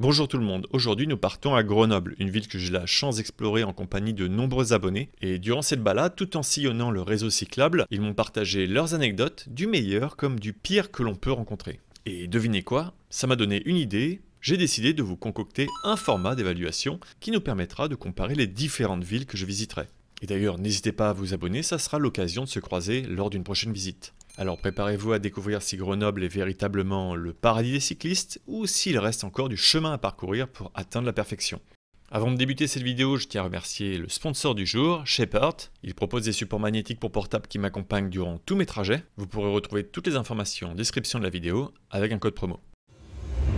Bonjour tout le monde, aujourd'hui nous partons à Grenoble, une ville que j'ai la chance d'explorer en compagnie de nombreux abonnés. Et durant cette balade, tout en sillonnant le réseau cyclable, ils m'ont partagé leurs anecdotes, du meilleur comme du pire que l'on peut rencontrer. Et devinez quoi? Ça m'a donné une idée, j'ai décidé de vous concocter un format d'évaluation qui nous permettra de comparer les différentes villes que je visiterai. Et d'ailleurs, n'hésitez pas à vous abonner, ça sera l'occasion de se croiser lors d'une prochaine visite. Alors préparez-vous à découvrir si Grenoble est véritablement le paradis des cyclistes ou s'il reste encore du chemin à parcourir pour atteindre la perfection. Avant de débuter cette vidéo, je tiens à remercier le sponsor du jour, Shepard. Il propose des supports magnétiques pour portable qui m'accompagnent durant tous mes trajets. Vous pourrez retrouver toutes les informations en description de la vidéo avec un code promo.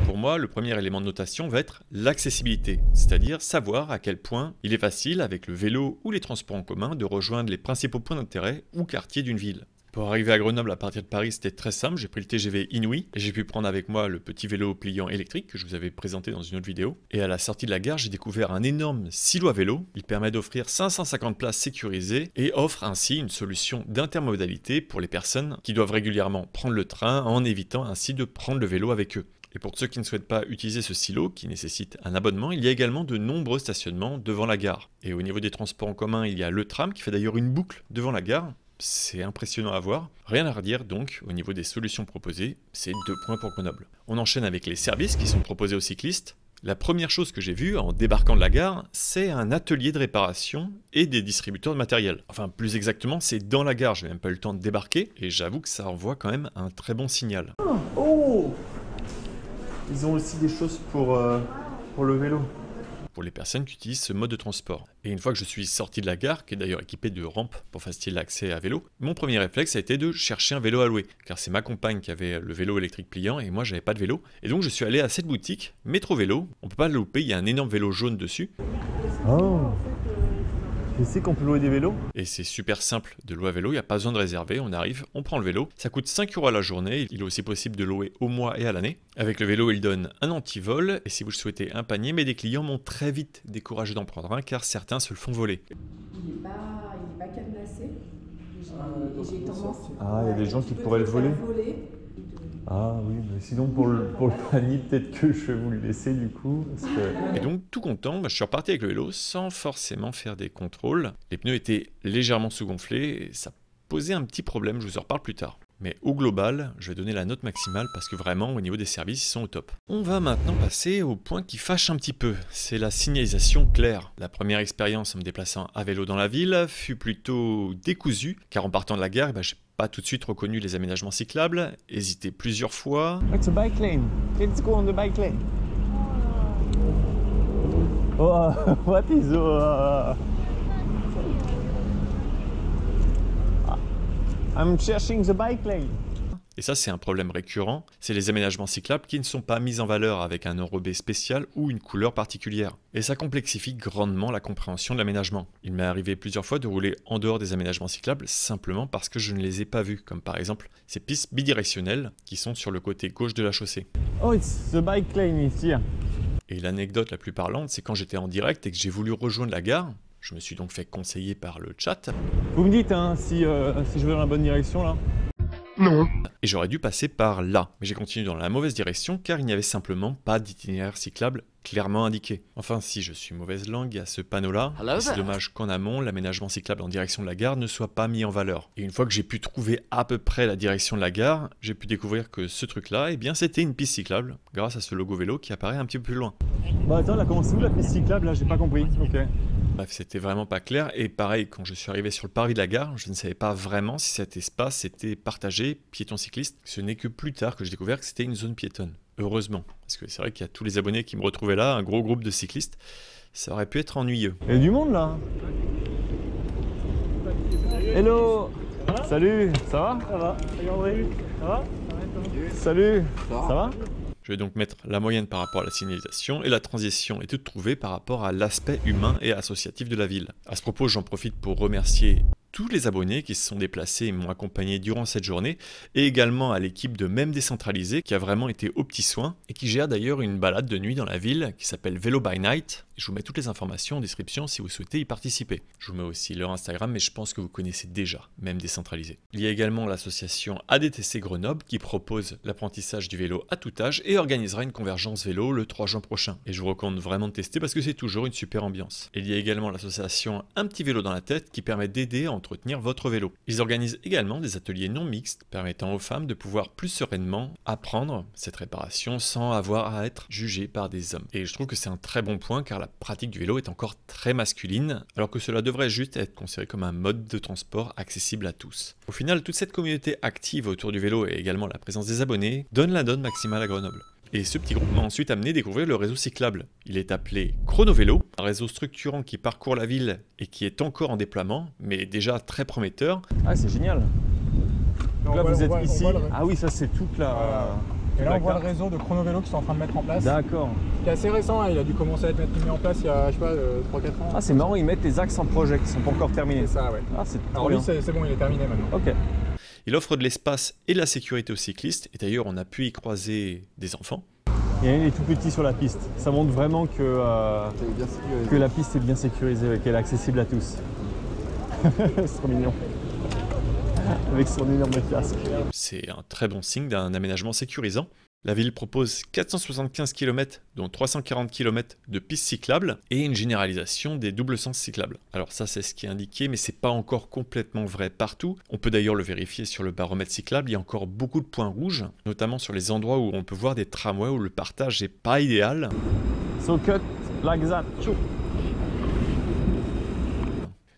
Pour moi, le premier élément de notation va être l'accessibilité, c'est-à-dire savoir à quel point il est facile avec le vélo ou les transports en commun de rejoindre les principaux points d'intérêt ou quartiers d'une ville. Pour arriver à Grenoble à partir de Paris, c'était très simple, j'ai pris le TGV Inouï et j'ai pu prendre avec moi le petit vélo pliant électrique que je vous avais présenté dans une autre vidéo. Et à la sortie de la gare, j'ai découvert un énorme silo à vélo. Il permet d'offrir 550 places sécurisées et offre ainsi une solution d'intermodalité pour les personnes qui doivent régulièrement prendre le train en évitant ainsi de prendre le vélo avec eux. Et pour ceux qui ne souhaitent pas utiliser ce silo, qui nécessite un abonnement, il y a également de nombreux stationnements devant la gare. Et au niveau des transports en commun, il y a le tram qui fait d'ailleurs une boucle devant la gare. C'est impressionnant à voir. Rien à redire donc au niveau des solutions proposées, c'est 2 points pour Grenoble. On enchaîne avec les services qui sont proposés aux cyclistes. La première chose que j'ai vue en débarquant de la gare, c'est un atelier de réparation et des distributeurs de matériel. Enfin, plus exactement, c'est dans la gare, j'ai même pas eu le temps de débarquer et j'avoue que ça envoie quand même un très bon signal. Oh! Ils ont aussi des choses pour le vélo. Pour les personnes qui utilisent ce mode de transport. Et une fois que je suis sorti de la gare, qui est d'ailleurs équipée de rampes pour faciliter l'accès à vélo, mon premier réflexe a été de chercher un vélo à louer, car c'est ma compagne qui avait le vélo électrique pliant et moi j'avais pas de vélo. Et donc je suis allé à cette boutique, Métro Vélo, on peut pas le louper, il y a un énorme vélo jaune dessus. Oh! Tu sais qu'on peut louer des vélos? Et c'est super simple de louer à vélo, il n'y a pas besoin de réserver, on arrive, on prend le vélo. Ça coûte 5 € à la journée, il est aussi possible de louer au mois et à l'année. Avec le vélo, il donne un antivol, et si vous le souhaitez un panier, mais des clients m'ont très vite découragé d'en prendre un, car certains se le font voler. Il n'est pas cadenassé. J'ai tendance. Ah, il y a des gens qui pourraient le voler. Ah oui, mais sinon pour le panier, peut-être que je vais vous le laisser du coup. Parce que... Et donc tout content, je suis reparti avec le vélo sans forcément faire des contrôles. Les pneus étaient légèrement sous-gonflés et ça posait un petit problème, je vous en reparle plus tard. Mais au global, je vais donner la note maximale parce que vraiment au niveau des services, ils sont au top. On va maintenant passer au point qui fâche un petit peu, c'est la signalisation claire. La première expérience en me déplaçant à vélo dans la ville fut plutôt décousue, car en partant de la gare, j'ai pas tout de suite reconnu les aménagements cyclables, hésité plusieurs fois. It's a bike lane. Let's go on the bike lane. Oh, what is I'm cherching the bike lane. Et ça, c'est un problème récurrent, c'est les aménagements cyclables qui ne sont pas mis en valeur avec un enrobé spécial ou une couleur particulière. Et ça complexifie grandement la compréhension de l'aménagement. Il m'est arrivé plusieurs fois de rouler en dehors des aménagements cyclables simplement parce que je ne les ai pas vus, comme par exemple ces pistes bidirectionnelles qui sont sur le côté gauche de la chaussée. Oh, it's the bike lane is here. Et l'anecdote la plus parlante, c'est quand j'étais en direct et que j'ai voulu rejoindre la gare. Je me suis donc fait conseiller par le chat. Vous me dites hein, si je vais dans la bonne direction là. Non. Et j'aurais dû passer par là, mais j'ai continué dans la mauvaise direction car il n'y avait simplement pas d'itinéraire cyclable clairement indiqué. Enfin, si je suis mauvaise langue, il y a ce panneau-là, et c'est dommage qu'en amont, l'aménagement cyclable en direction de la gare ne soit pas mis en valeur. Et une fois que j'ai pu trouver à peu près la direction de la gare, j'ai pu découvrir que ce truc-là, eh bien c'était une piste cyclable, grâce à ce logo vélo qui apparaît un petit peu plus loin. Bah attends, là comment c'est où la piste cyclable là? J'ai pas compris. Ok. Bref, c'était vraiment pas clair, et pareil, quand je suis arrivé sur le parvis de la gare, je ne savais pas vraiment si cet espace était partagé, piéton-cycliste. Ce n'est que plus tard que j'ai découvert que c'était une zone piétonne. Heureusement, parce que c'est vrai qu'il y a tous les abonnés qui me retrouvaient là, un gros groupe de cyclistes, ça aurait pu être ennuyeux. Il y a du monde là. Hello. Salut, ça va? Ça va. Ça va? Salut, ça va? Je vais donc mettre la moyenne par rapport à la signalisation et la transition est toute trouvée par rapport à l'aspect humain et associatif de la ville. À ce propos, j'en profite pour remercier tous les abonnés qui se sont déplacés et m'ont accompagné durant cette journée et également à l'équipe de Même Décentralisé qui a vraiment été aux petits soins et qui gère d'ailleurs une balade de nuit dans la ville qui s'appelle Vélo by Night. Je vous mets toutes les informations en description si vous souhaitez y participer. Je vous mets aussi leur Instagram, mais je pense que vous connaissez déjà, même décentralisé. Il y a également l'association ADTC Grenoble qui propose l'apprentissage du vélo à tout âge et organisera une convergence vélo le 3 juin prochain. Et je vous recommande vraiment de tester parce que c'est toujours une super ambiance. Il y a également l'association Un petit vélo dans la tête qui permet d'aider à entretenir votre vélo. Ils organisent également des ateliers non mixtes permettant aux femmes de pouvoir plus sereinement apprendre cette réparation sans avoir à être jugées par des hommes. Et je trouve que c'est un très bon point car la pratique du vélo est encore très masculine alors que cela devrait juste être considéré comme un mode de transport accessible à tous. Au final, toute cette communauté active autour du vélo et également la présence des abonnés donne la donne maximale à Grenoble. Et ce petit groupe m'a ensuite amené à découvrir le réseau cyclable. Il est appelé Chronovélo, un réseau structurant qui parcourt la ville et qui est encore en déploiement, mais déjà très prometteur. Ah, c'est génial. Donc là, vous êtes ici. Le... Ah oui, ça c'est toute la... Et là, on voit le réseau de Chronovélo qui sont en train de mettre en place. D'accord. Qui est assez récent, hein. Il a dû commencer à être mis en place il y a, je sais pas, 3-4 ans. Ah, c'est marrant, ils mettent les axes en projet qui sont pas encore terminés. C'est ça, ouais. Ah, c'est alors lui, c'est bon, il est terminé maintenant. Ok. Il offre de l'espace et de la sécurité aux cyclistes, et d'ailleurs, on a pu y croiser des enfants. Il y en a des tout petits sur la piste. Ça montre vraiment que la piste est bien sécurisée, qu'elle est accessible à tous. C'est trop mignon. Avec son énorme casque. C'est un très bon signe d'un aménagement sécurisant. La ville propose 475 km, dont 340 km de pistes cyclables et une généralisation des doubles sens cyclables. Alors ça, c'est ce qui est indiqué, mais c'est pas encore complètement vrai partout. On peut d'ailleurs le vérifier sur le baromètre cyclable. Il y a encore beaucoup de points rouges, notamment sur les endroits où on peut voir des tramways où le partage n'est pas idéal. So cut like that.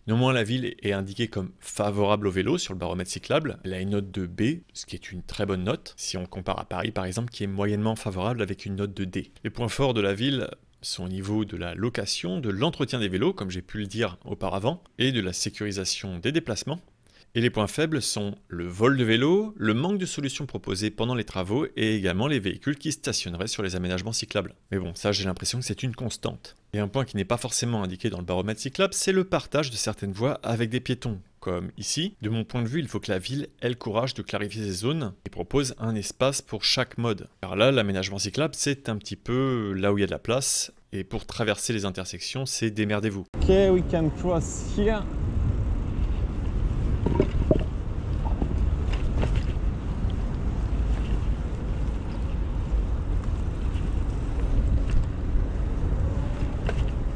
Néanmoins, la ville est indiquée comme favorable au vélo sur le baromètre cyclable. Elle a une note de B, ce qui est une très bonne note, si on compare à Paris par exemple, qui est moyennement favorable avec une note de D. Les points forts de la ville sont au niveau de la location, de l'entretien des vélos, comme j'ai pu le dire auparavant, et de la sécurisation des déplacements. Et les points faibles sont le vol de vélo, le manque de solutions proposées pendant les travaux et également les véhicules qui stationneraient sur les aménagements cyclables. Mais bon, ça j'ai l'impression que c'est une constante. Et un point qui n'est pas forcément indiqué dans le baromètre cyclable, c'est le partage de certaines voies avec des piétons. Comme ici, de mon point de vue, il faut que la ville ait le courage de clarifier ces zones et propose un espace pour chaque mode. Car là, l'aménagement cyclable, c'est un petit peu là où il y a de la place. Et pour traverser les intersections, c'est démerdez-vous. Ok, we can cross here.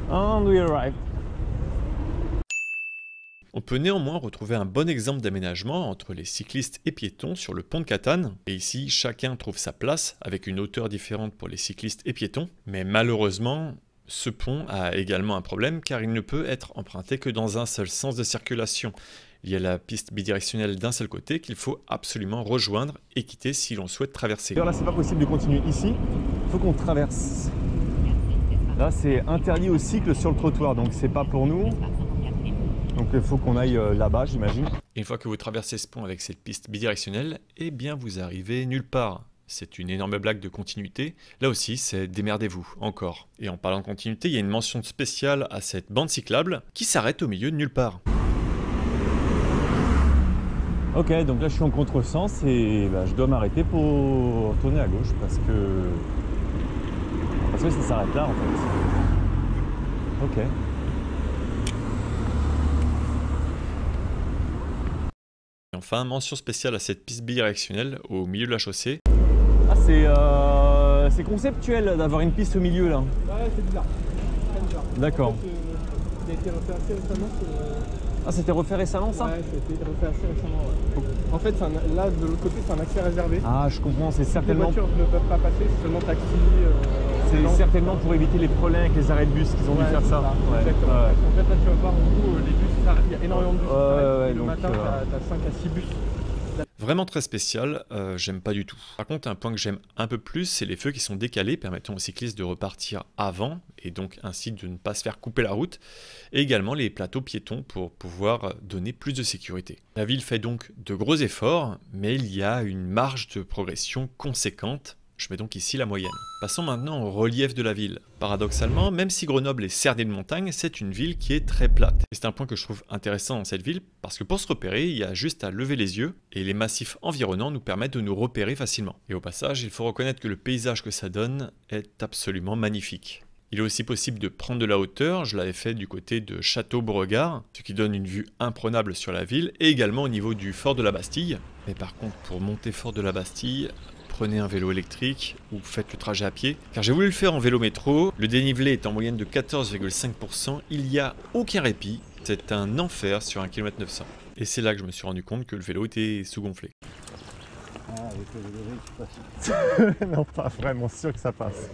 And we arrive. On peut néanmoins retrouver un bon exemple d'aménagement entre les cyclistes et piétons sur le pont de Catane. Et ici, chacun trouve sa place avec une hauteur différente pour les cyclistes et piétons. Mais malheureusement, ce pont a également un problème car il ne peut être emprunté que dans un seul sens de circulation. Il y a la piste bidirectionnelle d'un seul côté qu'il faut absolument rejoindre et quitter si l'on souhaite traverser. Là, c'est pas possible de continuer ici. Il faut qu'on traverse. Là, c'est interdit au cycle sur le trottoir, donc c'est pas pour nous. Donc il faut qu'on aille là-bas, j'imagine. Une fois que vous traversez ce pont avec cette piste bidirectionnelle, eh bien vous arrivez nulle part. C'est une énorme blague de continuité. Là aussi, c'est démerdez-vous, encore. Et en parlant de continuité, il y a une mention spéciale à cette bande cyclable qui s'arrête au milieu de nulle part. Ok, donc là je suis en contresens et je dois m'arrêter pour tourner à gauche parce que ça s'arrête là en fait. Ok. Et enfin, mention spéciale à cette piste bidirectionnelle au milieu de la chaussée. Ah, c'est conceptuel d'avoir une piste au milieu là. Ouais, c'est bizarre. D'accord. En fait, il a été refait assez récemment. Ah, c'était refait récemment ça? Ouais, ça a été refait assez récemment. Ouais. En fait, là de l'autre côté, c'est un accès réservé. Ah, je comprends, c'est certainement. Les voitures ne peuvent pas passer, c'est seulement taxi. C'est certainement pour éviter les problèmes avec les arrêts de bus qu'ils ont dû faire ça. Ouais. Exactement. En fait, là, tu vas voir où les bus s'arrêtent. Il y a énormément de bus. Ouais, le matin, tu as 5 à 6 bus. Vraiment très spécial, j'aime pas du tout. Par contre, un point que j'aime un peu plus, c'est les feux qui sont décalés, permettant aux cyclistes de repartir avant, et donc ainsi de ne pas se faire couper la route, et également les plateaux piétons pour pouvoir donner plus de sécurité. La ville fait donc de gros efforts, mais il y a une marge de progression conséquente. Je mets donc ici la moyenne. Passons maintenant au relief de la ville. Paradoxalement, même si Grenoble est cernée de montagnes, c'est une ville qui est très plate. Et c'est un point que je trouve intéressant dans cette ville, parce que pour se repérer, il y a juste à lever les yeux, et les massifs environnants nous permettent de nous repérer facilement. Et au passage, il faut reconnaître que le paysage que ça donne est absolument magnifique. Il est aussi possible de prendre de la hauteur, je l'avais fait du côté de Château-Beauregard, ce qui donne une vue imprenable sur la ville, et également au niveau du fort de la Bastille. Mais par contre, pour monter fort de la Bastille, prenez un vélo électrique ou faites le trajet à pied. Car j'ai voulu le faire en vélo métro, le dénivelé est en moyenne de 14,5%, il n'y a aucun répit, c'est un enfer sur 1 km 900. Et c'est là que je me suis rendu compte que le vélo était sous-gonflé. Ah, avec le vélo électrique, non, pas vraiment sûr que ça passe.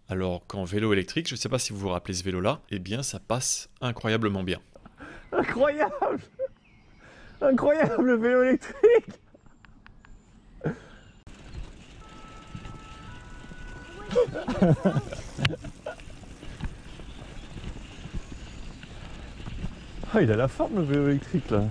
Alors qu'en vélo électrique, je ne sais pas si vous vous rappelez ce vélo-là, eh bien ça passe incroyablement bien. Incroyable! Incroyable le vélo électrique! Ah, il a la forme le vélo électrique là.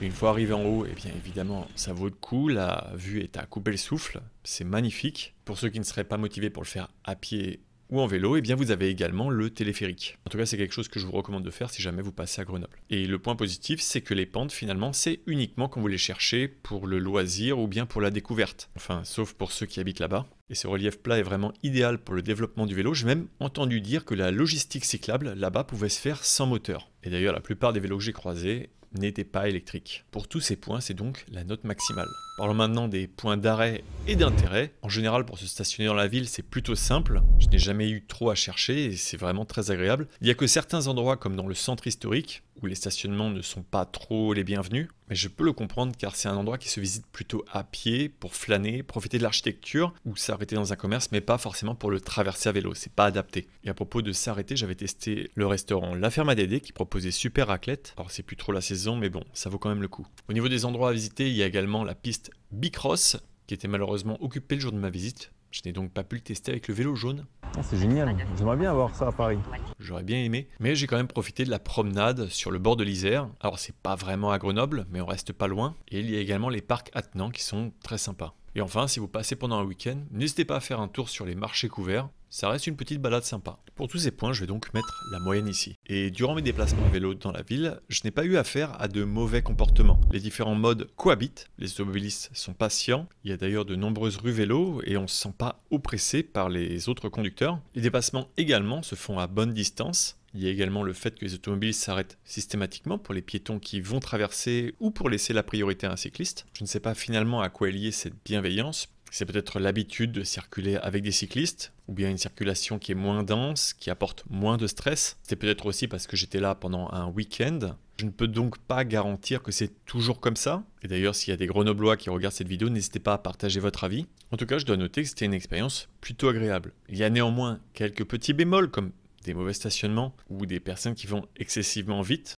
Une fois arrivé en haut, eh bien évidemment, ça vaut le coup, la vue est à couper le souffle, c'est magnifique. Pour ceux qui ne seraient pas motivés pour le faire à pied ou en vélo, eh bien vous avez également le téléphérique. En tout cas, c'est quelque chose que je vous recommande de faire si jamais vous passez à Grenoble. Et le point positif, c'est que les pentes, finalement, c'est uniquement quand vous les cherchez pour le loisir ou bien pour la découverte. Enfin, sauf pour ceux qui habitent là-bas. Et ce relief plat est vraiment idéal pour le développement du vélo. J'ai même entendu dire que la logistique cyclable là-bas pouvait se faire sans moteur. Et d'ailleurs, la plupart des vélos que j'ai croisés n'étaient pas électriques. Pour tous ces points, c'est donc la note maximale. Parlons maintenant des points d'arrêt et d'intérêt. En général, pour se stationner dans la ville, c'est plutôt simple. Je n'ai jamais eu trop à chercher et c'est vraiment très agréable. Il n'y a que certains endroits, comme dans le centre historique, où les stationnements ne sont pas trop les bienvenus. Mais je peux le comprendre car c'est un endroit qui se visite plutôt à pied, pour flâner, profiter de l'architecture, ou s'arrêter dans un commerce, mais pas forcément pour le traverser à vélo, c'est pas adapté. Et à propos de s'arrêter, j'avais testé le restaurant La Ferme à Dédé qui proposait super raclette. Alors c'est plus trop la saison, mais bon, ça vaut quand même le coup. Au niveau des endroits à visiter, il y a également la piste Bicross, qui était malheureusement occupée le jour de ma visite. Je n'ai donc pas pu le tester avec le vélo jaune. Ah, c'est génial, j'aimerais bien avoir ça à Paris. J'aurais bien aimé, mais j'ai quand même profité de la promenade sur le bord de l'Isère. Alors c'est pas vraiment à Grenoble, mais on reste pas loin. Et il y a également les parcs attenants qui sont très sympas. Et enfin, si vous passez pendant un week-end, n'hésitez pas à faire un tour sur les marchés couverts. Ça reste une petite balade sympa. Pour tous ces points, je vais donc mettre la moyenne ici. Et durant mes déplacements à vélo dans la ville, je n'ai pas eu affaire à de mauvais comportements. Les différents modes cohabitent, les automobilistes sont patients, il y a d'ailleurs de nombreuses rues vélo et on ne se sent pas oppressé par les autres conducteurs. Les dépassements également se font à bonne distance. Il y a également le fait que les automobilistes s'arrêtent systématiquement pour les piétons qui vont traverser ou pour laisser la priorité à un cycliste. Je ne sais pas finalement à quoi est liée cette bienveillance. C'est peut-être l'habitude de circuler avec des cyclistes, ou bien une circulation qui est moins dense, qui apporte moins de stress. C'est peut-être aussi parce que j'étais là pendant un week-end. Je ne peux donc pas garantir que c'est toujours comme ça. Et d'ailleurs, s'il y a des Grenoblois qui regardent cette vidéo, n'hésitez pas à partager votre avis. En tout cas, je dois noter que c'était une expérience plutôt agréable. Il y a néanmoins quelques petits bémols, comme des mauvais stationnements ou des personnes qui vont excessivement vite.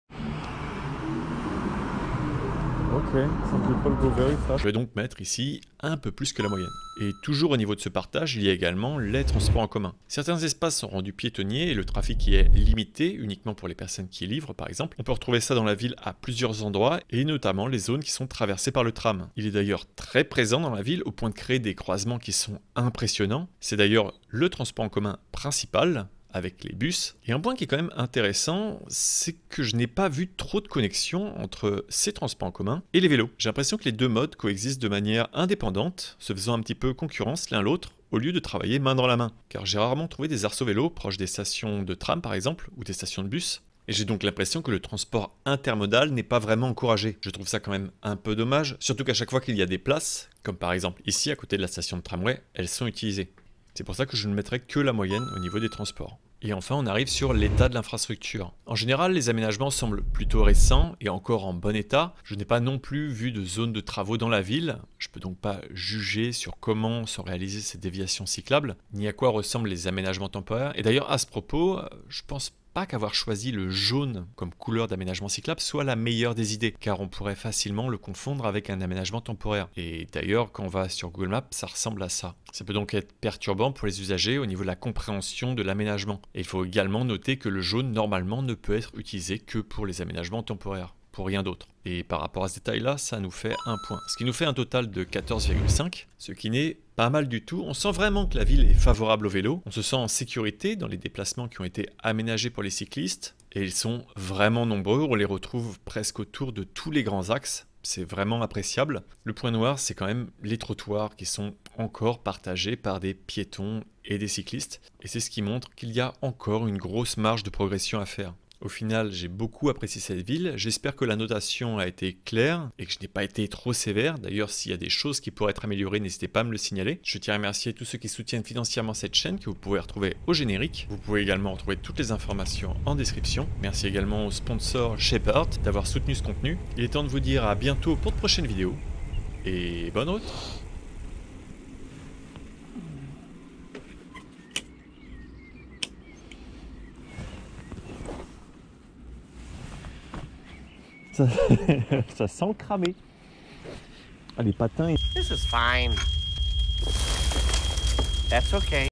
Ok, Saint-Paul go very fast. Je vais donc mettre ici un peu plus que la moyenne. Et toujours au niveau de ce partage, il y a également les transports en commun. Certains espaces sont rendus piétonniers et le trafic y est limité uniquement pour les personnes qui livrent par exemple. On peut retrouver ça dans la ville à plusieurs endroits et notamment les zones qui sont traversées par le tram. Il est d'ailleurs très présent dans la ville au point de créer des croisements qui sont impressionnants. C'est d'ailleurs le transport en commun principal, avec les bus. Et un point qui est quand même intéressant, c'est que je n'ai pas vu trop de connexion entre ces transports en commun et les vélos. J'ai l'impression que les deux modes coexistent de manière indépendante, se faisant un petit peu concurrence l'un l'autre, au lieu de travailler main dans la main. Car j'ai rarement trouvé des arceaux vélos proches des stations de tram par exemple, ou des stations de bus. Et j'ai donc l'impression que le transport intermodal n'est pas vraiment encouragé. Je trouve ça quand même un peu dommage, surtout qu'à chaque fois qu'il y a des places, comme par exemple ici à côté de la station de tramway, elles sont utilisées. C'est pour ça que je ne mettrai que la moyenne au niveau des transports. Et enfin, on arrive sur l'état de l'infrastructure. En général, les aménagements semblent plutôt récents et encore en bon état. Je n'ai pas non plus vu de zone de travaux dans la ville. Je peux donc pas juger sur comment sont réalisées ces déviations cyclables, ni à quoi ressemblent les aménagements temporaires. Et d'ailleurs, à ce propos, je pense pas qu'avoir choisi le jaune comme couleur d'aménagement cyclable soit la meilleure des idées, car on pourrait facilement le confondre avec un aménagement temporaire. Et d'ailleurs, quand on va sur Google Maps, ça ressemble à ça. Ça peut donc être perturbant pour les usagers au niveau de la compréhension de l'aménagement. Et il faut également noter que le jaune, normalement, ne peut être utilisé que pour les aménagements temporaires, pour rien d'autre. Et par rapport à ce détail-là, ça nous fait un point. Ce qui nous fait un total de 14,5, ce qui n'est pas mal du tout. On sent vraiment que la ville est favorable au vélo. On se sent en sécurité dans les déplacements qui ont été aménagés pour les cyclistes. Et ils sont vraiment nombreux. On les retrouve presque autour de tous les grands axes. c'est vraiment appréciable. Le point noir, c'est quand même les trottoirs qui sont encore partagés par des piétons et des cyclistes. Et c'est ce qui montre qu'il y a encore une grosse marge de progression à faire. Au final, j'ai beaucoup apprécié cette ville. J'espère que la notation a été claire et que je n'ai pas été trop sévère. D'ailleurs, s'il y a des choses qui pourraient être améliorées, n'hésitez pas à me le signaler. Je tiens à remercier tous ceux qui soutiennent financièrement cette chaîne que vous pouvez retrouver au générique. Vous pouvez également retrouver toutes les informations en description. Merci également au sponsor Shepard d'avoir soutenu ce contenu. Il est temps de vous dire à bientôt pour de prochaines vidéos et bonne route. Ça sent cramé. Ah, les patins. This is fine. That's okay.